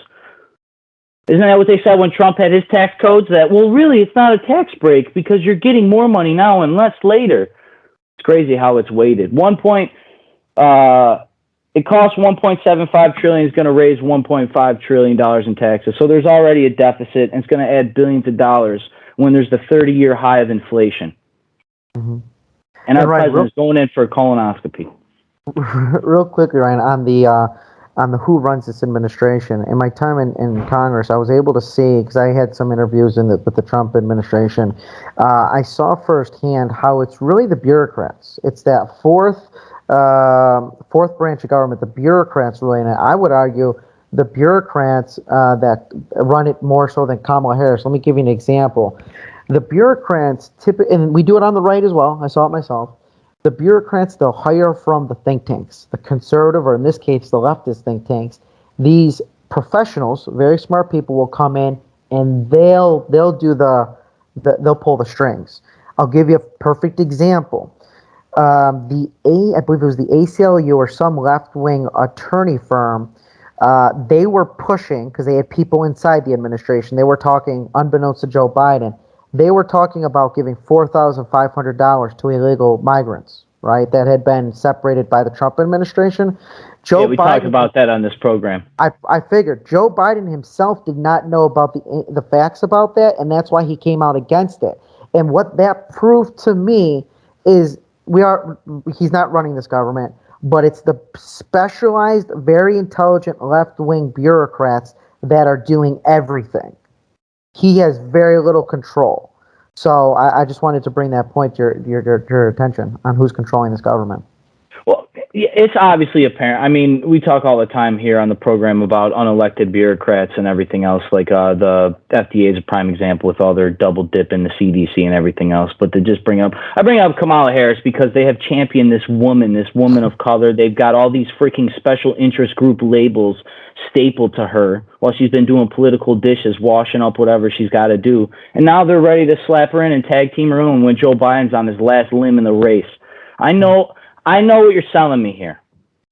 Isn't that what they said when Trump had his tax codes? That, well, really, it's not a tax break because you're getting more money now and less later. It's crazy how it's weighted. It costs 1.75 trillion. It's going to raise 1.5 trillion dollars in taxes. So there's already a deficit, and it's going to add billions of dollars when there's the 30-year high of inflation. Mm-hmm. And our president's going in for a colonoscopy. Real quickly, Ryan, on the who runs this administration. In my time in Congress, I was able to see, because I had some interviews with the Trump administration, I saw firsthand how it's really the bureaucrats. It's that fourth branch of government, the bureaucrats really, and I would argue the bureaucrats that run it more so than Kamala Harris. Let me give you an example. The bureaucrats, and we do it on the right as well, I saw it myself, the bureaucrats, they'll hire from the think tanks, the conservative, or in this case, the leftist think tanks. These professionals, very smart people, will come in and they'll do they'll pull the strings. I'll give you a perfect example. I believe it was the ACLU or some left-wing attorney firm. They were pushing, because they had people inside the administration. They were talking, unbeknownst to Joe Biden, they were talking about giving $4,500 to illegal migrants, right, that had been separated by the Trump administration. We talked about that on this program. I figured Joe Biden himself did not know about the facts about that, and that's why he came out against it. And what that proved to me is he's not running this government, but it's the specialized, very intelligent left-wing bureaucrats that are doing everything. He has very little control. So I just wanted to bring that point to your attention on who's controlling this government. Well, it's obviously apparent. I mean, we talk all the time here on the program about unelected bureaucrats and everything else. Like the FDA is a prime example with all their double dip in the CDC and everything else. But to just I bring up Kamala Harris because they have championed this woman of color. They've got all these freaking special interest group labels stapled to her while she's been doing political dishes, washing up whatever she's got to do. And now they're ready to slap her in and tag team her in when Joe Biden's on his last limb in the race. I know what you're selling me here.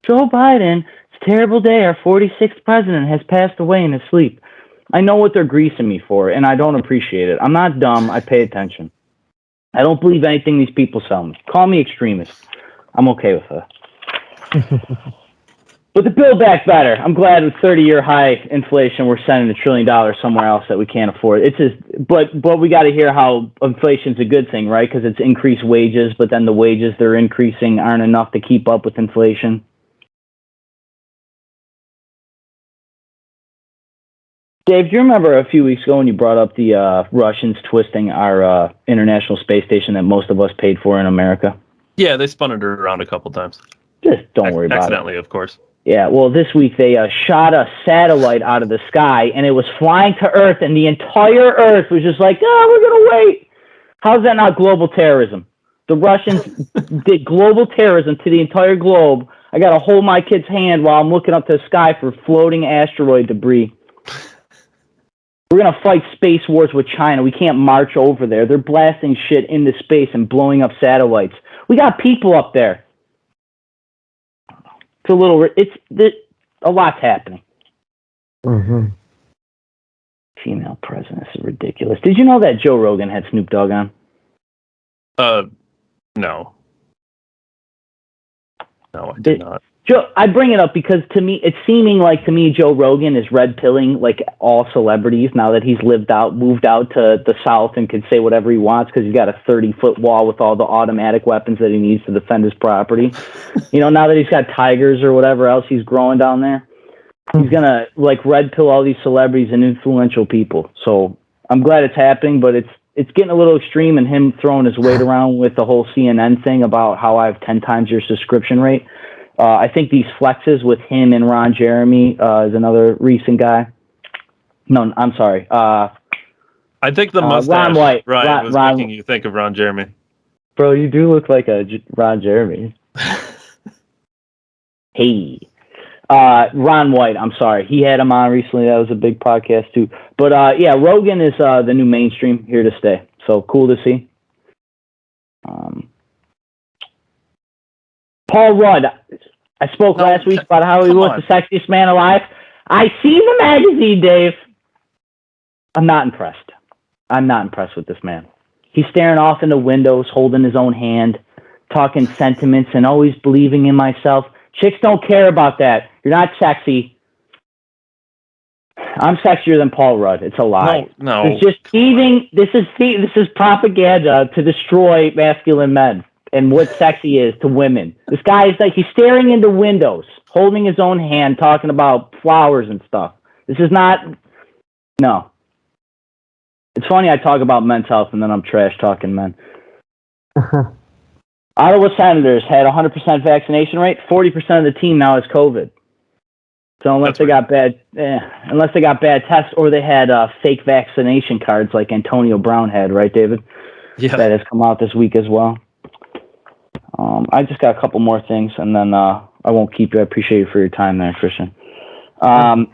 Joe Biden, it's a terrible day. Our 46th president has passed away in his sleep. I know what they're greasing me for, and I don't appreciate it. I'm not dumb. I pay attention. I don't believe anything these people sell me. Call me extremist. I'm okay with that. But the Build Back Better, I'm glad with 30-year high inflation, we're sending $1 trillion somewhere else that we can't afford. It's just, but we got to hear how inflation's a good thing, right? Because it's increased wages, but then the wages they're increasing aren't enough to keep up with inflation. Dave, do you remember a few weeks ago when you brought up the Russians twisting our International Space Station that most of us paid for in America? Yeah, they spun it around a couple times. Just don't worry about it. Accidentally, of course. Yeah, well, this week they shot a satellite out of the sky, and it was flying to Earth, and the entire Earth was just like, we're going to wait. How's that not global terrorism? The Russians did global terrorism to the entire globe. I got to hold my kid's hand while I'm looking up to the sky for floating asteroid debris. We're going to fight space wars with China. We can't march over there. They're blasting shit into space and blowing up satellites. We got people up there. A lot's happening. Mm-hmm. Female president is ridiculous. Did you know that Joe Rogan had Snoop Dogg on? No. No, I did not. Joe, I bring it up because to me, it's seeming like to me Joe Rogan is red pilling like all celebrities now that he's moved out to the South and can say whatever he wants because he's got a 30-foot wall with all the automatic weapons that he needs to defend his property. Now that he's got tigers or whatever else he's growing down there, he's gonna like red pill all these celebrities and influential people. So I'm glad it's happening, but it's getting a little extreme, and him throwing his weight around with the whole CNN thing about how I have 10 times your subscription rate. I think these flexes with him and Ron Jeremy is another recent guy. No, I'm sorry. I think the mustache, Ron White, Ryan, was making you think of Ron Jeremy. Bro, you do look like a Ron Jeremy. Hey. Ron White, I'm sorry. He had him on recently. That was a big podcast, too. But, yeah, Rogan is the new mainstream, here to stay. So, cool to see. Paul Rudd. I spoke last week about how he was the sexiest man alive. I seen the magazine, Dave. I'm not impressed. I'm not impressed with this man. He's staring off in the windows, holding his own hand, talking sentiments, and always believing in myself. Chicks don't care about that. You're not sexy. I'm sexier than Paul Rudd. It's a lie. No. It's just thieving. This is propaganda to destroy masculine men and what sexy is to women. This guy is like, he's staring into windows, holding his own hand, talking about flowers and stuff. This is not, no. It's funny I talk about men's health and then I'm trash talking men. Ottawa Senators had 100% vaccination rate. 40% of the team now has COVID. So unless they got bad tests or they had fake vaccination cards like Antonio Brown had, right, David? Yeah. That has come out this week as well. I just got a couple more things, and then I won't keep you. I appreciate you for your time there, Christian. Alex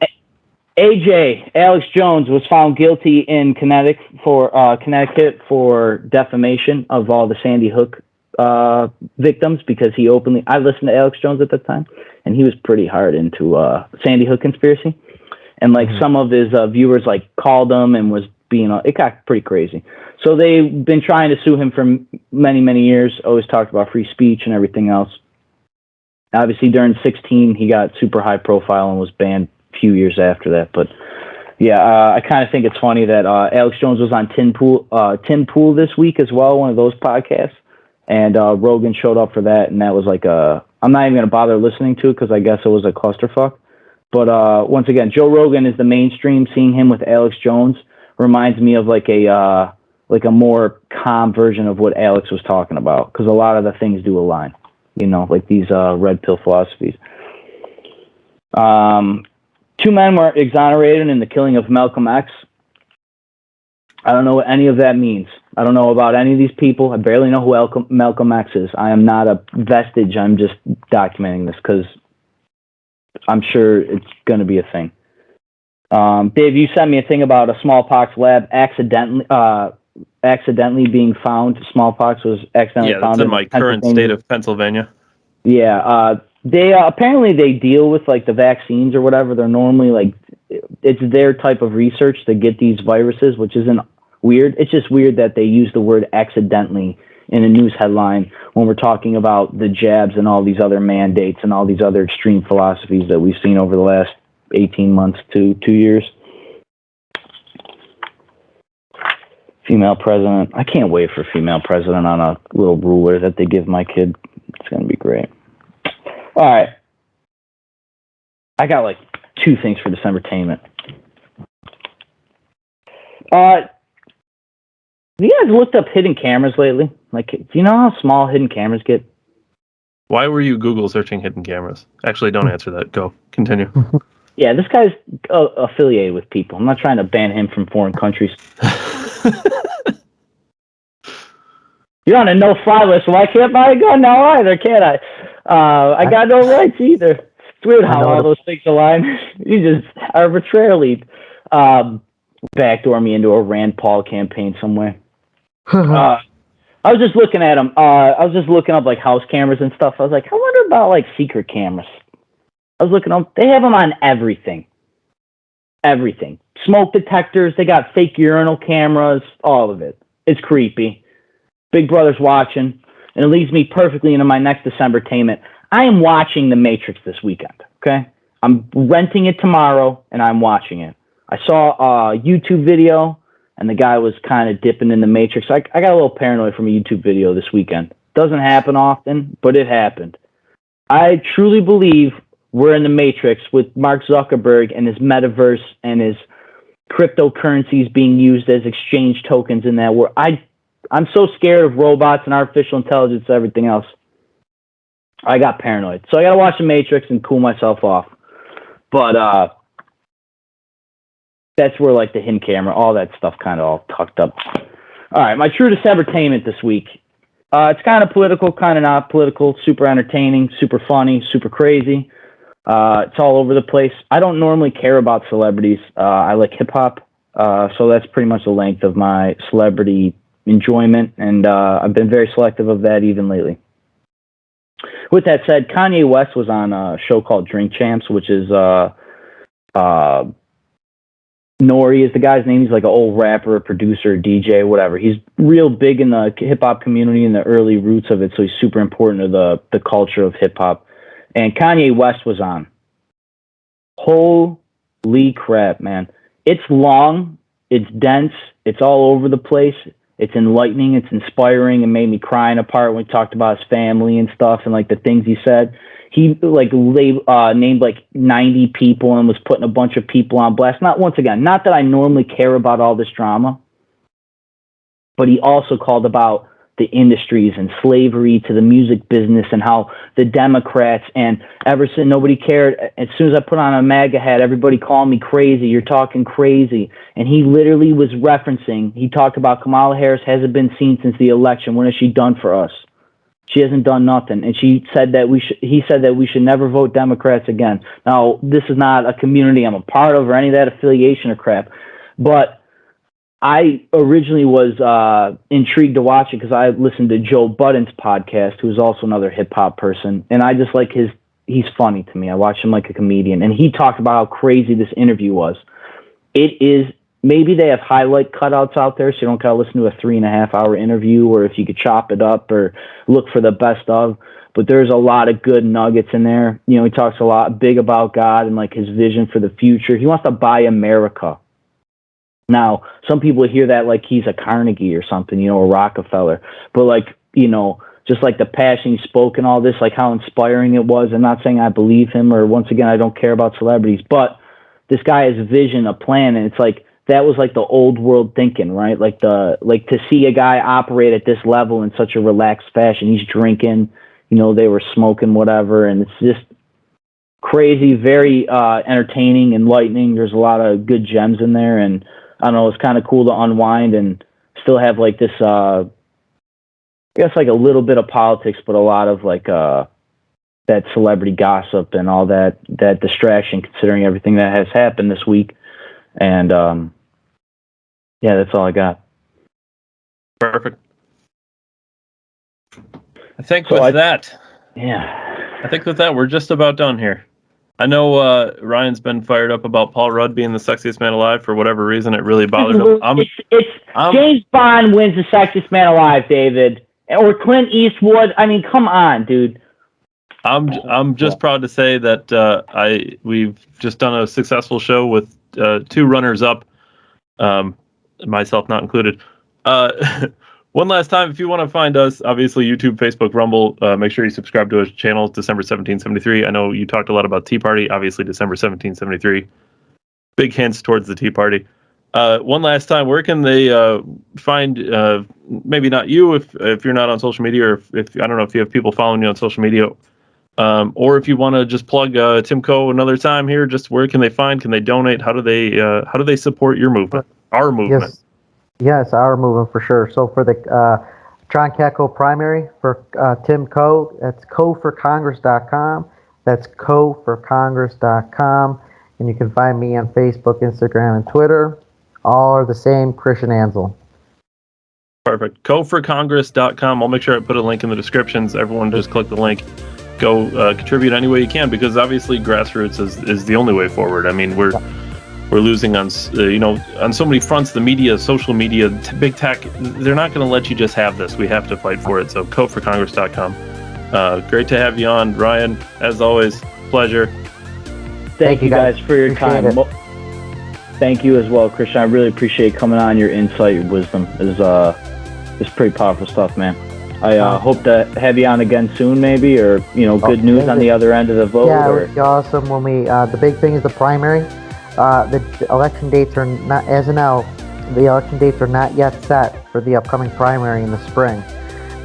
Jones was found guilty in Connecticut for defamation of all the Sandy Hook victims because I listened to Alex Jones at that time, and he was pretty hard into Sandy Hook conspiracy. And some of his viewers called him and was it got pretty crazy. So they've been trying to sue him for many, many years, always talked about free speech and everything else. Obviously, during 2016, he got super high profile and was banned a few years after that. But, yeah, I kind of think it's funny that Alex Jones was on Tim Pool this week as well, one of those podcasts. And Rogan showed up for that, and that was I'm not even going to bother listening to it because I guess it was a clusterfuck. But once again, Joe Rogan is the mainstream. Seeing him with Alex Jones reminds me of a more calm version of what Alex was talking about, because a lot of the things do align, these red pill philosophies. 2 men were exonerated in the killing of Malcolm X. I don't know what any of that means. I don't know about any of these people. I barely know who Malcolm X is. I am not a vestige. I'm just documenting this because I'm sure it's going to be a thing. Dave, you sent me a thing about a smallpox lab accidentally being found. Smallpox was accidentally found. Yeah, that's in my current state of Pennsylvania. Yeah, they apparently they deal with the vaccines or whatever. They're normally it's their type of research to get these viruses, which isn't weird. It's just weird that they use the word accidentally in a news headline when we're talking about the jabs and all these other mandates and all these other extreme philosophies that we've seen over the last 18 months to 2 years. Female president. I can't wait for female president on a little ruler that they give my kid. It's going to be great. All right. I got 2 things for Decembertainment. Have you guys looked up hidden cameras lately? Like, do you know how small hidden cameras get? Why were you Google searching hidden cameras? Actually, don't answer that. Go. Continue. Yeah, this guy's affiliated with people. I'm not trying to ban him from foreign countries. You're on a no-fly list, so I can't buy a gun now either, can't I? I got no rights either. It's weird how all those things align. You just arbitrarily backdoor me into a Rand Paul campaign somewhere. I was just looking at them. I was just looking up like house cameras and stuff. I was like, I wonder about like secret cameras. I was looking up. They have them on everything. Everything. Smoke detectors. They got fake urinal cameras. All of it. It's creepy. Big Brother's watching, and it leads me perfectly into my next December entertainment. I am watching The Matrix this weekend, okay? I'm renting it tomorrow, and I'm watching it. I saw a YouTube video, and the guy was kind of dipping in The Matrix. I got a little paranoid from a YouTube video this weekend. Doesn't happen often, but it happened. I truly believe we're in The Matrix with Mark Zuckerberg and his metaverse and his cryptocurrencies being used as exchange tokens in that. Where I'm so scared of robots and artificial intelligence and everything else. I got paranoid. So I got to watch The Matrix and cool myself off. But that's where like the hidden camera, all that stuff kind of all tucked up. All right, my true Decembertainment this week. It's kind of political, kind of not political, super entertaining, super funny, super crazy. It's all over the place. I don't normally care about celebrities. I like hip-hop, so that's pretty much the length of my celebrity enjoyment, and I've been very selective of that even lately. With that said, Kanye West was on a show called Drink Champs, which is Nori is the guy's name. He's like an old rapper, producer, DJ, whatever. He's real big in the hip-hop community and the early roots of it, so he's super important to the culture of hip-hop. And Kanye West was on. Holy crap, man. It's long, it's dense, it's all over the place. It's enlightening, it's inspiring, and made me cry in a part when we talked about his family and stuff and like the things he said. He like named like 90 people and was putting a bunch of people on blast. Not that I normally care about all this drama, but he also called about the industries and slavery to the music business and how the Democrats and ever since nobody cared. As soon as I put on a MAGA hat, everybody called me crazy. You're talking crazy. And he literally was referencing, he talked about Kamala Harris hasn't been seen since the election. What has she done for us? She hasn't done nothing. And he said that we should never vote Democrats again. Now, this is not a community I'm a part of or any of that affiliation or crap, but I originally was intrigued to watch it because I listened to Joe Budden's podcast, who's also another hip-hop person, and I just like he's funny to me. I watch him like a comedian, and he talked about how crazy this interview was. It is, maybe they have highlight cutouts out there, so you don't gotta listen to a 3.5-hour interview, or if you could chop it up or look for the best of, but there's a lot of good nuggets in there. You know, he talks a lot big about God and like his vision for the future. He wants to buy America. Now, some people hear that like he's a Carnegie or something, you know, a Rockefeller. But like, you know, just like the passion he spoke and all this, like how inspiring it was. I'm not saying I believe him or once again, I don't care about celebrities, but this guy has a vision, a plan. And it's like, that was like the old world thinking, right? Like to see a guy operate at this level in such a relaxed fashion. He's drinking, you know, they were smoking, whatever. And it's just crazy, very entertaining, enlightening. There's a lot of good gems in there. And I don't know, it's kind of cool to unwind and still have like this, I guess like a little bit of politics, but a lot of like that celebrity gossip and all that distraction considering everything that has happened this week. And yeah, that's all I got. Perfect. I think with that, we're just about done here. I know Ryan's been fired up about Paul Rudd being the sexiest man alive for whatever reason. It really bothers him. James Bond wins the sexiest man alive, David, or Clint Eastwood. I mean, come on, dude. I'm just proud to say that we've just done a successful show with 2 runners up, myself not included. One last time, if you want to find us, obviously YouTube, Facebook, Rumble, make sure you subscribe to our channel, December 1773. I know you talked a lot about Tea Party, obviously December 1773. Big hints towards the Tea Party. One last time, where can they find? Maybe not you if you're not on social media, or if I don't know if you have people following you on social media, or if you want to just plug Timco another time here. Just where can they find? Can they donate? How do they support your movement? Our movement. Yes, our movement for sure. So for the John Katko primary for Tim Coe, that's coforcongress.com. That's coforcongress.com. And you can find me on Facebook, Instagram, and Twitter. All are the same, Christian Ansel. Perfect. Coforcongress.com. I'll make sure I put a link in the descriptions. Everyone just click the link. Go contribute any way you can, because obviously grassroots is the only way forward. I mean, we're losing on on so many fronts. The media, social media, big tech, they're not going to let you just have this. We have to fight for it. So coforcongress.com. Great to have you on, Ryan. As always, pleasure. Thank you guys for your time. Thank you as well, Christian. I really appreciate coming on. Your insight, your wisdom is pretty powerful stuff, man. I hope to have you on again soon, maybe, or good news on the other end of the vote. Yeah, it would be awesome when we. The big thing is the primary. The election dates are not, as of now, the election dates are not yet set for the upcoming primary in the spring.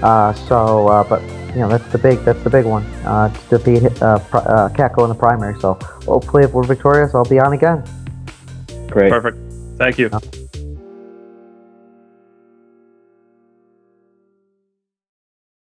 But that's the big one to defeat Katko in the primary. So hopefully, if we're victorious, I'll be on again. Great. Perfect. Thank you.